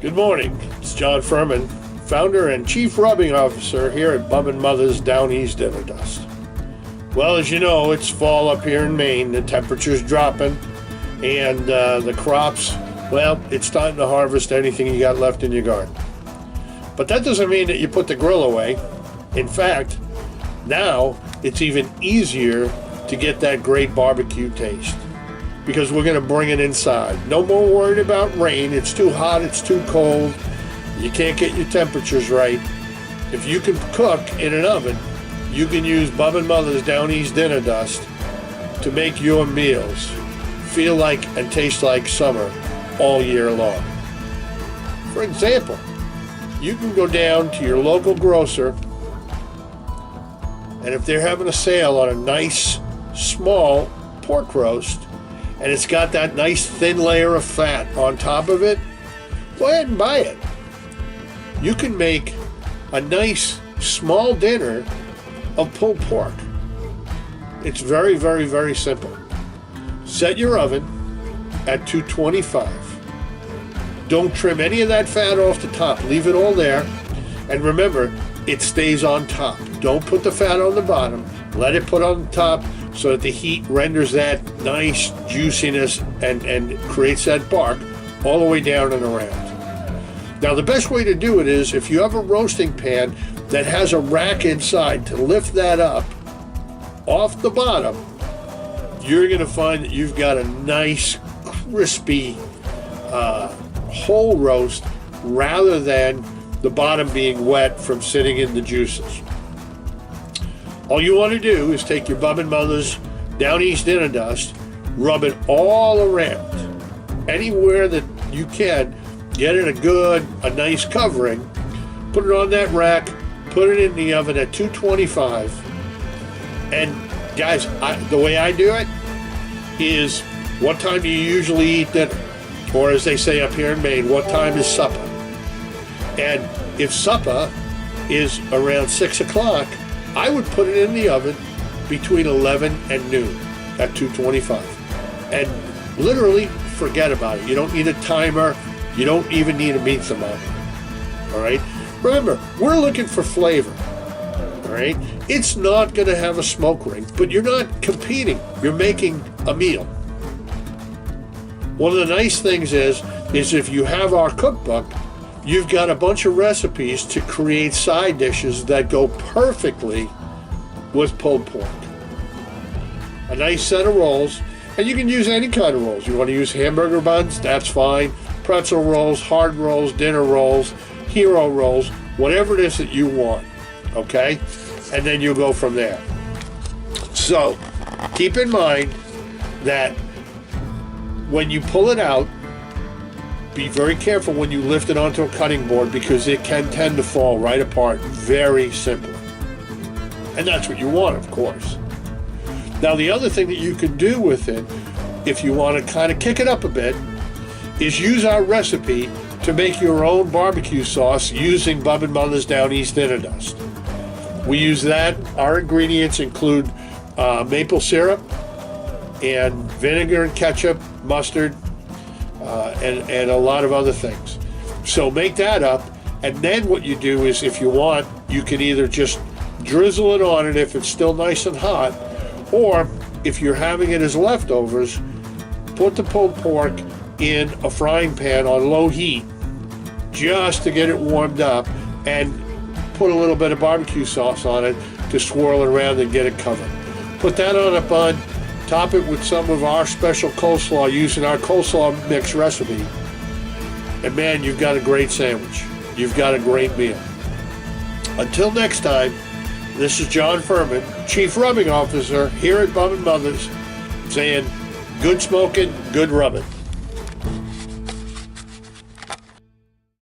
Good morning. It's John Furman, founder and chief rubbing officer here at Bub and Mother's Down East Dinner Dust. Well, as you know, it's fall up here in Maine. The temperature's dropping, and the crops, well, it's time to harvest anything you got left in your garden. But that doesn't mean that you put the grill away. In fact, now it's even easier to get that great barbecue taste, because we're going to bring it inside. No more worried about rain. It's too hot, it's too cold, you can't get your temperatures right. If you can cook in an oven, you can use Bub and Mother's Down East Dinner Dust to make your meals feel like and taste like summer all year long. For example, you can go down to your local grocer, and if they're having a sale on a nice small pork roast, and it's got that nice thin layer of fat on top of it, go ahead and buy it. You can make a nice small dinner of pulled pork. It's very, very, very simple. Set your oven at 225. Don't trim any of that fat off the top. Leave it all there. And remember, it stays on top. Don't put the fat on the bottom. Let it put on the top so that the heat renders that nice juiciness and creates that bark all the way down and around. Now, the best way to do it is if you have a roasting pan that has a rack inside to lift that up off the bottom, you're going to find that you've got a nice, crispy, whole roast rather than the bottom being wet from sitting in the juices. All you want to do is take your Bub and Mother's Down East Dinner Dust, rub it all around. Anywhere that you can, get it a nice covering, put it on that rack, put it in the oven at 225. And guys, the way I do it is, what time do you usually eat dinner? Or as they say up here in Maine, what time is supper? And if supper is around 6 o'clock, I would put it in the oven between 11 and noon at 225. And literally forget about it. You don't need a timer. You don't even need a meat thermometer. All right? Remember, we're looking for flavor. All right? It's not going to have a smoke ring, but you're not competing. You're making a meal. One of the nice things is if you have our cookbook, you've got a bunch of recipes to create side dishes that go perfectly with pulled pork. A nice set of rolls, and you can use any kind of rolls. You want to use hamburger buns, that's fine. Pretzel rolls, hard rolls, dinner rolls, hero rolls, whatever it is that you want, okay? And then you go from there. So, keep in mind that when you pull it out, be very careful when you lift it onto a cutting board, because it can tend to fall right apart very simply. And that's what you want, of course. Now, the other thing that you can do with it, if you want to kind of kick it up a bit, is use our recipe to make your own barbecue sauce using Bub and Mother's Down East Dinner Dust. We use that. Our ingredients include maple syrup and vinegar and ketchup, mustard, and a lot of other things. So make that up, and then what you do is, if you want, you can either just drizzle it on it if it's still nice and hot, or if you're having it as leftovers, put the pulled pork in a frying pan on low heat just to get it warmed up, and put a little bit of barbecue sauce on it to swirl it around and get it covered. Put that on a bun. Top it with some of our special coleslaw using our coleslaw mix recipe. And man, you've got a great sandwich. You've got a great meal. Until next time, this is John Furman, Chief Rubbing Officer here at Bub and Mother's, saying good smoking, good rubbing.